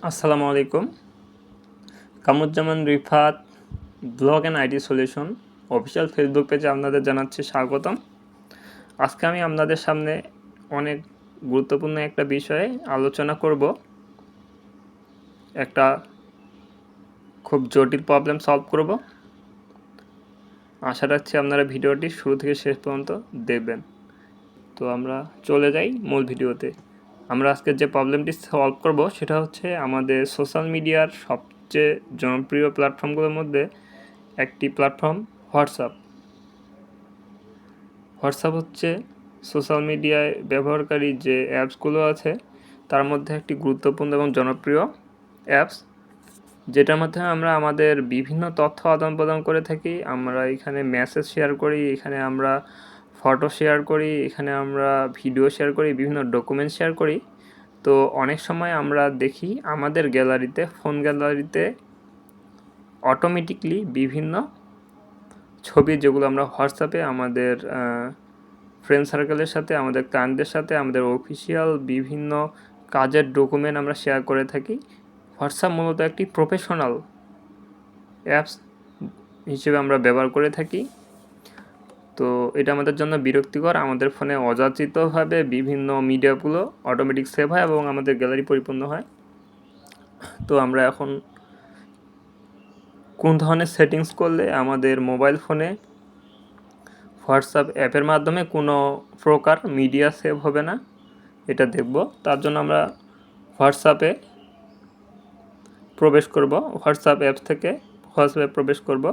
আসসালামু আলাইকুম। Kamruzzaman Rifat blog and IT solution official Facebook পেজে আপনাদের জানাচ্ছি স্বাগতম। আজকে আমি আপনাদের সামনে অনেক গুরুত্বপূর্ণ একটা বিষয়ে আলোচনা করব। একটা খুব জটিল প্রবলেম সলভ করব। আশা রাখছি আপনারা ভিডিওটি শুরু থেকে শেষ পর্যন্ত দেখবেন। তো আমরা চলে যাই মূল ভিডিওতে। আমরা আজকে যে প্রবলেমটি সলভ করব সেটা হচ্ছে আমাদের সোশ্যাল মিডিয়ার সবচেয়ে জনপ্রিয় প্ল্যাটফর্মগুলোর মধ্যে একটি প্ল্যাটফর্ম হোয়াটসঅ্যাপ। হোয়াটসঅ্যাপ হচ্ছে সোশ্যাল মিডিয়ায় ব্যবহারকারী যে অ্যাপসগুলো আছে তার মধ্যে একটি গুরুত্বপূর্ণ এবং জনপ্রিয় অ্যাপস, যেটার মাধ্যমে আমরা আমাদের বিভিন্ন তথ্য আদান প্রদান করে থাকি। আমরা এখানে মেসেজ শেয়ার করি, এখানে আমরা ফটো শেয়ার করি, এখানে আমরা ভিডিও শেয়ার করি, বিভিন্ন ডকুমেন্ট শেয়ার করি। তো অনেক সময় আমরা দেখি আমাদের গ্যালারিতে, ফোন গ্যালারিতে অটোমেটিকলি বিভিন্ন ছবি, যেগুলো আমরা হোয়াটসঅ্যাপে আমাদের ফ্রেন্ড সার্কেলের সাথে, আমাদের ক্লায়েন্টদের সাথে, আমাদের অফিসিয়াল বিভিন্ন কাজের ডকুমেন্ট আমরা শেয়ার করে থাকি। হোয়াটসঅ্যাপ মূলত একটি প্রফেশনাল অ্যাপস হিসেবে আমরা ব্যবহার করে থাকি। তো এটা আমাদের জন্য বিরক্তিকর। আমাদের ফোনে অযাচিতভাবে বিভিন্ন মিডিয়াগুলো অটোমেটিক সেভ হয় এবং আমাদের গ্যালারি পরিপূর্ণ হয়। তো আমরা এখন কোন ধরনের সেটিংস করলে আমাদের মোবাইল ফোনে হোয়াটসঅ্যাপ অ্যাপের মাধ্যমে কোনো প্রকার মিডিয়া সেভ হবে না, এটা দেখব। তার জন্য আমরা হোয়াটসঅ্যাপে প্রবেশ করব। হোয়াটসঅ্যাপ অ্যাপস থেকে হোয়াটসঅ্যাপে প্রবেশ করব।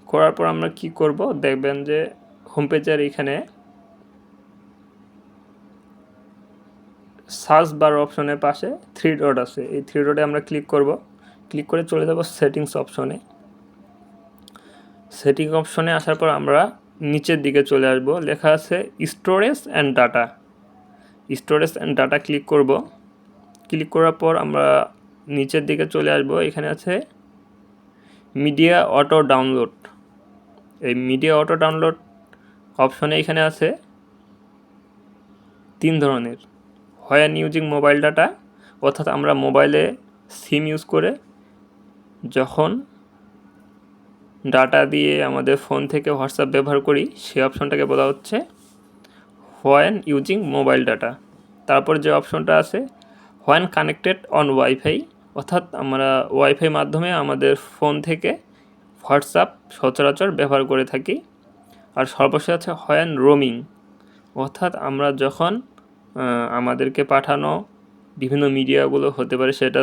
করার পর আমরা কি করব, দেখবেন যে হোম পেজের এখানে সার্চ বার অপশনের পাশে থ্রি ডট আছে। এই থ্রি ডটে আমরা ক্লিক করব। ক্লিক করে চলে যাব সেটিংস অপশনে। সেটিং অপশনে আসার পর আমরা নিচের দিকে চলে আসব, লেখা আছে storage and data. Storage and data click করব। ক্লিক করার পর আমরা নিচের দিকে চলে আসব, এখানে আছে মিডিয়া অটো ডাউনলোড। এই মিডিয়া অটো ডাউনলোড অপশনে এখানে আছে তিন ধরনের। হোয়েন ইউজিং মোবাইল ডাটা, অর্থাৎ আমরা মোবাইলে সিম ইউজ করে যখন ডাটা দিয়ে আমাদের ফোন থেকে হোয়াটসঅ্যাপ ব্যবহার করি, সেই অপশনটাকে বলা হচ্ছে হোয়েন ইউজিং মোবাইল ডাটা। তারপর যে অপশনটা আছে হোয়েন কানেক্টেড অন ওয়াইফাই, অর্থাৎ আমরা ওয়াইফাই মাধ্যমে আমাদের ফোন থেকে হোয়াটসঅ্যাপ সচরাচর ব্যবহার করে থাকি। আর সর্বশেষ আছে হোয়েন রোমিং, অর্থাৎ আমরা যখন আমাদেরকে পাঠানো বিভিন্ন মিডিয়াগুলো হতে পারে, সেটা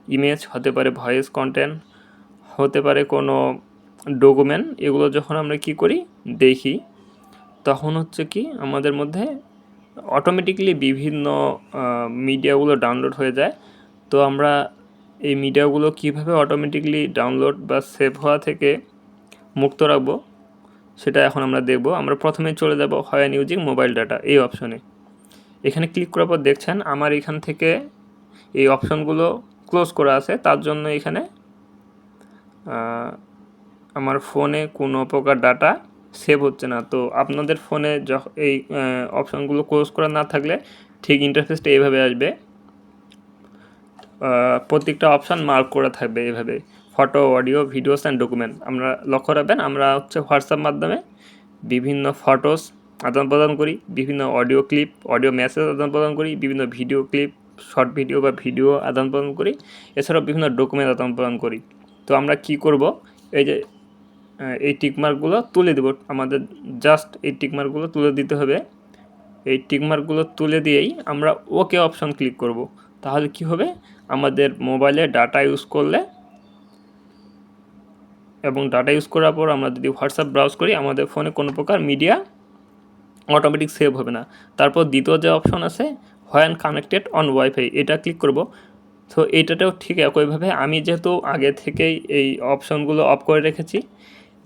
ইমেজ হতে পারে, ভয়েস কন্টেন্ট হতে পারে, কোনো ডকুমেন্ট, এগুলো যখন আমরা কি করি দেখি, তখন হচ্ছে কি আমাদের মধ্যে অটোমেটিকলি বিভিন্ন মিডিয়াগুলো ডাউনলোড হয়ে যায়। তো আমরা এই মিডিয়াগুলো কিভাবে অটোমেটিকলি ডাউনলোড বা সেভ হওয়া থেকে মুক্ত রাখবো সেটা এখন আমরা দেখব। আমরা প্রথমে চলে যাব হোয়েন ইউজিং মোবাইল ডাটা এই অপশনে। এখানে ক্লিক করার পর দেখছেন আমার এখান থেকে এই অপশনগুলো ক্লোজ করা আছে, তার জন্য এখানে আমার ফোনে কোনো প্রকার ডাটা সেভ হচ্ছে না। তো আপনাদের ফোনে এই অপশনগুলো ক্লোজ করা না থাকলে ঠিক ইন্টারফেসটা এইভাবে আসবে। প্রত্যেকটা অপশান মার্ক করা থাকবে এইভাবে, photo, audio, videos and document. আমরা লক্ষ্য রাখবেন আমরা হচ্ছে হোয়াটসঅ্যাপ মাধ্যমে বিভিন্ন ফটোস আদান প্রদান করি, বিভিন্ন অডিও ক্লিপ, অডিও মেসেজ আদান প্রদান করি, বিভিন্ন ভিডিও ক্লিপ, শর্ট ভিডিও বা ভিডিও আদান প্রদান করি, এছাড়াও বিভিন্ন ডকুমেন্ট আদান প্রদান করি। তো আমরা কি করব, এই যে এই টিকমার্কগুলো তুলে দেব, আমাদের জাস্ট এই টিকমার্কগুলো তুলে দিতে হবে। এই টিকমার্কগুলো তুলে দিয়েই আমরা ওকে অপশন ক্লিক করব। তাহলে কি হবে, আমাদের মোবাইলে ডাটা ইউজ করলে এবং ডাটা ইউজ করার পর আমরা যদি হোয়াটসঅ্যাপ ব্রাউজ করি, আমাদের ফোনে কোনো প্রকার মিডিয়া অটোমেটিক সেভ হবে না। তারপর দ্বিতীয় যে অপশন আছে হোয়েন কানেক্টেড অন ওয়াইফাই, এটা ক্লিক করব। তো এইটাতেও ঠিক একইভাবে, আমি যেহেতু আগে থেকেই এই অপশনগুলো অফ করে রেখেছি,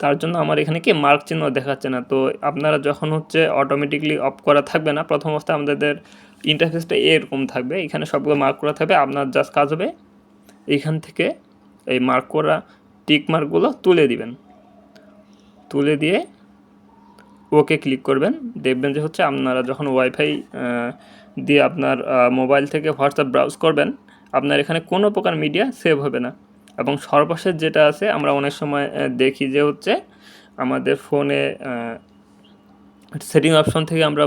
তার জন্য আমার এখানে কি মার্ক চিহ্ন দেখাচ্ছে না। তো আপনারা যখন হচ্ছে অটোমেটিকলি অফ করা থাকবে না, প্রথম অবস্থায় আমাদের ইন্টারফেসটা এরকম থাকবে, এখানে সবগুলো মার্ক করা থাকবে। আপনার জাস্ট কাজ হবে এইখান থেকে এই মার্ক করা টিক মার্কগুলো তুলে দিবেন, তুলে দিয়ে ওকে ক্লিক করবেন। দেখবেন যে হচ্ছে আপনারা যখন ওয়াইফাই দিয়ে আপনার মোবাইল থেকে হোয়াটসঅ্যাপ ব্রাউজ করবেন, আপনার এখানে কোনো প্রকার মিডিয়া সেভ হবে না। এবং সর্বশেষ যেটা আছে, আমরা অনেক সময় দেখি যে হচ্ছে আমাদের ফোনে সেটিং অপশন থেকে আমরা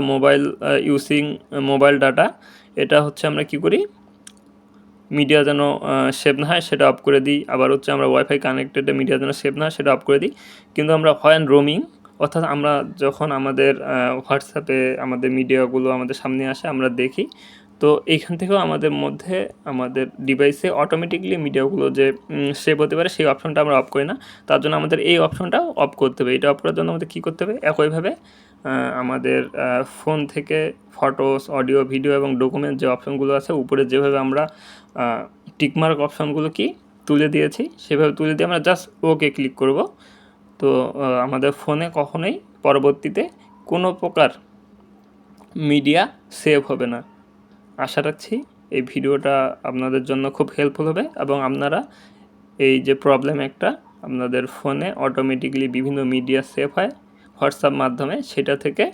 মোবাইল ডাটা, এটা হচ্ছে আমরা কি করি, মিডিয়া যেন সেভ না হয় সেটা অফ করে দিই। আবার হচ্ছে আমরা ওয়াইফাই কানেক্টেড মিডিয়া যেন সেভ না হয় সেটা অফ করে দিই। কিন্তু আমরা হোয়েন রোমিং, অর্থাৎ আমরা যখন আমাদের হোয়াটসঅ্যাপে আমাদের মিডিয়াগুলো আমাদের সামনে আসে আমরা দেখি, তো এইখান থেকেও আমাদের ডিভাইসে অটোমেটিকলি মিডিয়াগুলো যে সেভ হতে পারে সেই অপশনটা আমরা অফ করি না। তার জন্য আমাদের এই অপশনটাও অফ করতে হবে। এটা অফ করার জন্য আমাদের কী করতে হবে, একইভাবে আমাদের ফোন থেকে ফটোস, অডিও, ভিডিও এবং ডকুমেন্ট যে অপশনগুলো আছে উপরে যেভাবে আমরা টিকমার্ক অপশনগুলো কি তুলে দিয়েছি সেভাবে তুলে দিয়ে আমরা জাস্ট ওকে ক্লিক করব। তো আমাদের ফোনে কখনোই পরবর্তীতে কোনো প্রকার মিডিয়া সেভ হবে না। আশা রাখছি এই ভিডিওটা আপনাদের জন্য খুব হেল্পফুল হবে এবং আপনারা এই যে প্রবলেম একটা আপনাদের ফোনে অটোমেটিকলি বিভিন্ন মিডিয়া সেভ হয় হোয়াটসঅ্যাপ মাধ্যমে, সেটা থেকে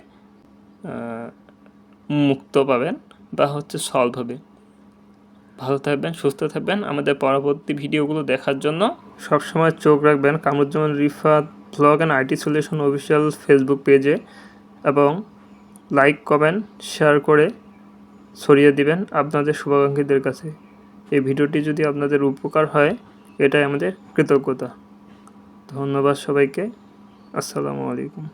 মুক্ত পাবেন বা হচ্ছে সলভ হবে। ভালো থাকবেন, সুস্থ থাকবেন। আমাদের পরবর্তী ভিডিওগুলো দেখার জন্য সবসময় চোখ রাখবেন Kamruzzaman Rifat blog and IT solution official Facebook পেজে, এবং লাইক, কমেন্ট, শেয়ার করে ছড়িয়ে দিবেন আপনাদের শুভাকাঙ্ক্ষীদের কাছে। এই ভিডিওটি যদি আপনাদের উপকার হয়, এটাই আমাদের কৃতজ্ঞতা। ধন্যবাদ সবাইকে। আসসালামু আলাইকুম।